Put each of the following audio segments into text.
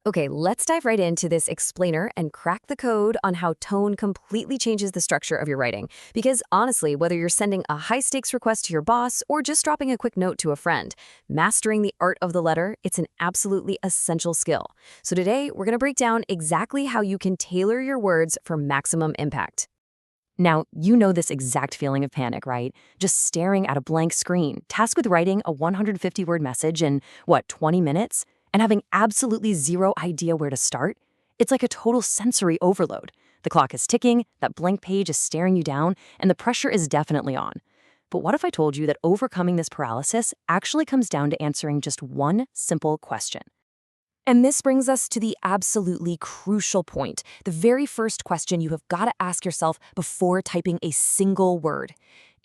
Okay, let's dive right into this explainer and crack the code on how tone completely changes the structure of your writing. Because honestly, whether you're sending a high-stakes request to your boss or just dropping a quick note to a friend, mastering the art of the letter, it's an absolutely essential skill. So today, we're going to break down exactly how you can tailor your words for maximum impact. Now, you know this exact feeling of panic, right? Just staring at a blank screen, tasked with writing a 150-word message in, 20 minutes? And having absolutely zero idea where to start? It's like a total sensory overload. The clock is ticking, that blank page is staring you down, and the pressure is definitely on. But what if I told you that overcoming this paralysis actually comes down to answering just one simple question? And this brings us to the absolutely crucial point, the very first question you have got to ask yourself before typing a single word.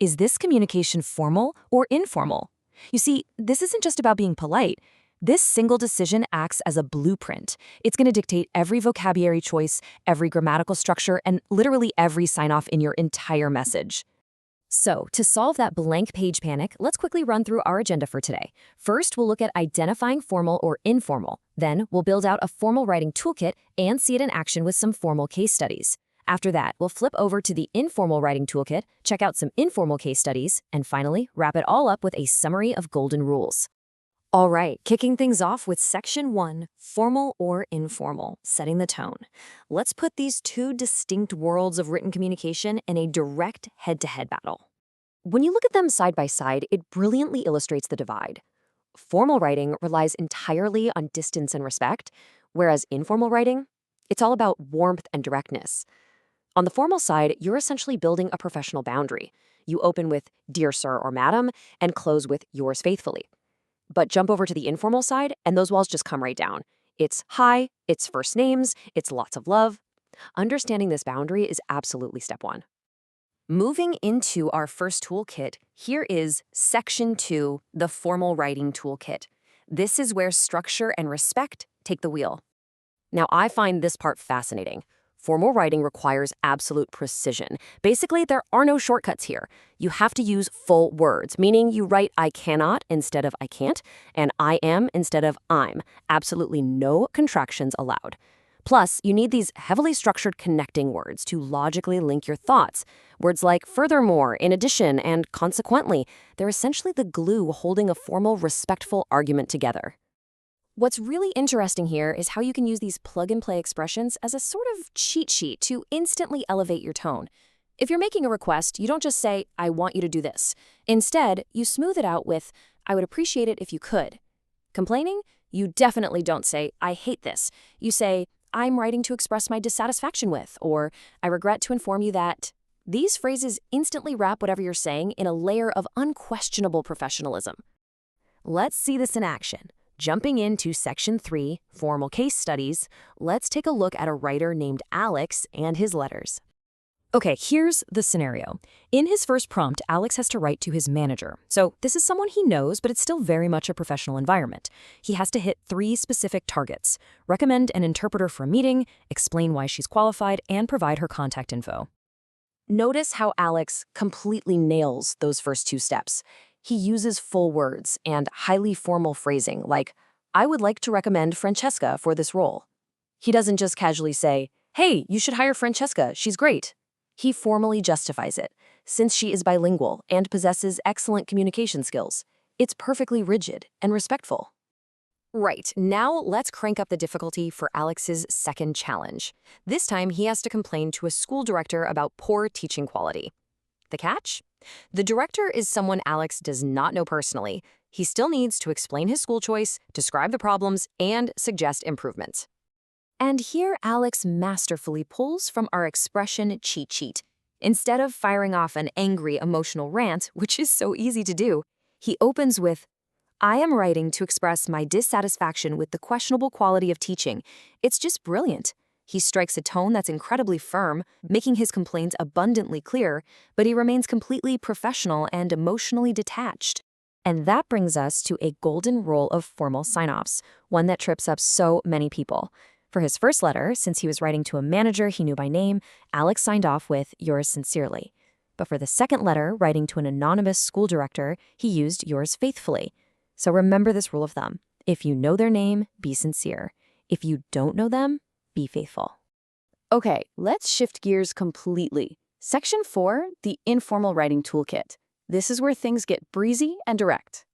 Is this communication formal or informal? You see, this isn't just about being polite. This single decision acts as a blueprint. It's going to dictate every vocabulary choice, every grammatical structure, and literally every sign-off in your entire message. So, to solve that blank page panic, let's quickly run through our agenda for today. First, we'll look at identifying formal or informal. Then, we'll build out a formal writing toolkit and see it in action with some formal case studies. After that, we'll flip over to the informal writing toolkit, check out some informal case studies, and finally, wrap it all up with a summary of golden rules. All right, kicking things off with Section 1, formal or informal, setting the tone. Let's put these two distinct worlds of written communication in a direct head-to-head battle. When you look at them side by side, it brilliantly illustrates the divide. Formal writing relies entirely on distance and respect, whereas informal writing, it's all about warmth and directness. On the formal side, you're essentially building a professional boundary. You open with "Dear Sir" or "Madam" and close with "Yours faithfully." But jump over to the informal side, and those walls just come right down. It's hi, it's first names, it's lots of love. Understanding this boundary is absolutely step one. Moving into our first toolkit, here is Section 2, the formal writing toolkit. This is where structure and respect take the wheel. Now, I find this part fascinating. Formal writing requires absolute precision. Basically, there are no shortcuts here. You have to use full words, meaning you write "I cannot" instead of "I can't," and "I am" instead of "I'm." Absolutely no contractions allowed. Plus, you need these heavily structured connecting words to logically link your thoughts. Words like "furthermore," "in addition," and "consequently." They're essentially the glue holding a formal, respectful argument together. What's really interesting here is how you can use these plug-and-play expressions as a sort of cheat sheet to instantly elevate your tone. If you're making a request, you don't just say, "I want you to do this." Instead, you smooth it out with, "I would appreciate it if you could." Complaining? You definitely don't say, "I hate this." You say, "I'm writing to express my dissatisfaction with," or "I regret to inform you that." These phrases instantly wrap whatever you're saying in a layer of unquestionable professionalism. Let's see this in action. Jumping into Section 3, Formal Case Studies, let's take a look at a writer named Alex and his letters. Okay, here's the scenario. In his first prompt, Alex has to write to his manager. So this is someone he knows, but it's still very much a professional environment. He has to hit 3 specific targets: recommend an interpreter for a meeting, explain why she's qualified, and provide her contact info. Notice how Alex completely nails those first 2 steps. He uses full words and highly formal phrasing like, "I would like to recommend Francesca for this role." He doesn't just casually say, "Hey, you should hire Francesca, she's great." He formally justifies it, since she is bilingual and possesses excellent communication skills. It's perfectly rigid and respectful. Right, now let's crank up the difficulty for Alex's second challenge. This time he has to complain to a school director about poor teaching quality. The catch? The director is someone Alex does not know personally. He still needs to explain his school choice, describe the problems, and suggest improvements. And here Alex masterfully pulls from our expression cheat sheet. Instead of firing off an angry, emotional rant, which is so easy to do, he opens with, "I am writing to express my dissatisfaction with the questionable quality of teaching. It's just brilliant." He strikes a tone that's incredibly firm, making his complaint abundantly clear, but he remains completely professional and emotionally detached. And that brings us to a golden rule of formal sign-offs, one that trips up so many people. For his first letter, since he was writing to a manager he knew by name, Alex signed off with "Yours sincerely." But for the second letter, writing to an anonymous school director, he used "Yours faithfully." So remember this rule of thumb. If you know their name, be sincere. If you don't know them, be faithful. Okay, let's shift gears completely. Section 4, the informal writing toolkit. This is where things get breezy and direct.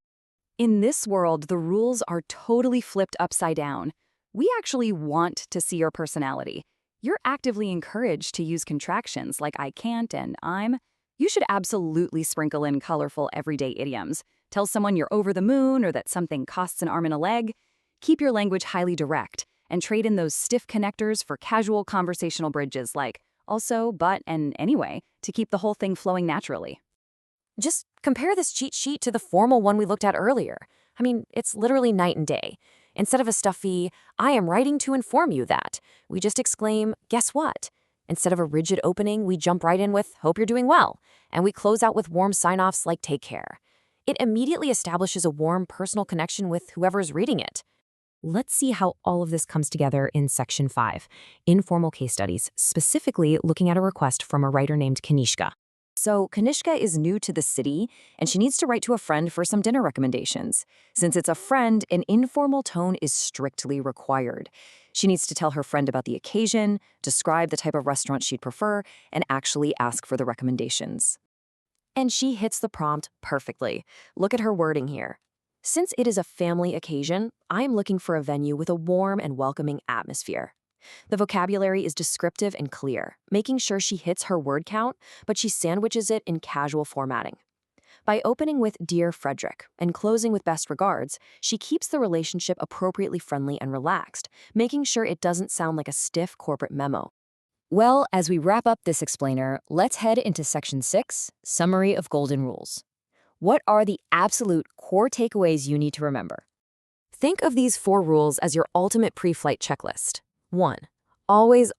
In this world, the rules are totally flipped upside down. We actually want to see your personality. You're actively encouraged to use contractions like I can't and I'm. You should absolutely sprinkle in colorful everyday idioms. Tell someone you're over the moon or that something costs an arm and a leg. Keep your language highly direct and trade in those stiff connectors for casual conversational bridges like also, but, and anyway to keep the whole thing flowing naturally. Just compare this cheat sheet to the formal one we looked at earlier. I mean, it's literally night and day. Instead of a stuffy, I am writing to inform you that, we just exclaim, guess what? Instead of a rigid opening, we jump right in with, hope you're doing well, and we close out with warm sign-offs like take care. It immediately establishes a warm, personal connection with whoever's reading it. Let's see how all of this comes together in Section 5, Informal Case Studies, specifically looking at a request from a writer named Kanishka. So Kanishka is new to the city, and she needs to write to a friend for some dinner recommendations. Since it's a friend, an informal tone is strictly required. She needs to tell her friend about the occasion, describe the type of restaurant she'd prefer, and actually ask for the recommendations. And she hits the prompt perfectly. Look at her wording here. Since it is a family occasion, I'm looking for a venue with a warm and welcoming atmosphere. The vocabulary is descriptive and clear, making sure she hits her word count, but she sandwiches it in casual formatting. By opening with Dear Frederick and closing with Best Regards, she keeps the relationship appropriately friendly and relaxed, making sure it doesn't sound like a stiff corporate memo. Well, as we wrap up this explainer, let's head into Section 6, Summary of Golden Rules. What are the absolute core takeaways you need to remember? Think of these 4 rules as your ultimate pre-flight checklist. 1. Always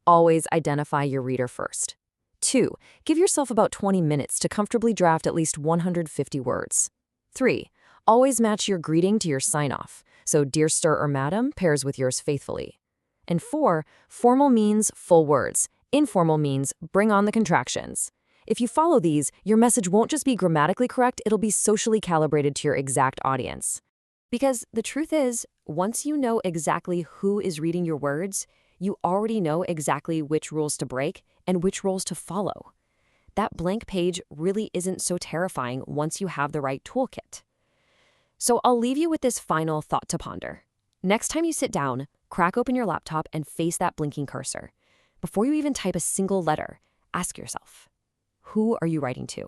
identify your reader first. 2. Give yourself about 20 minutes to comfortably draft at least 150 words. 3. Always match your greeting to your sign-off, so Dear Sir or Madam pairs with yours faithfully. And 4. Formal means full words. Informal means bring on the contractions. If you follow these, your message won't just be grammatically correct, it'll be socially calibrated to your exact audience. Because the truth is, once you know exactly who is reading your words, you already know exactly which rules to break and which rules to follow. That blank page really isn't so terrifying once you have the right toolkit. So I'll leave you with this final thought to ponder. Next time you sit down, crack open your laptop and face that blinking cursor. Before you even type a single letter, ask yourself, who are you writing to?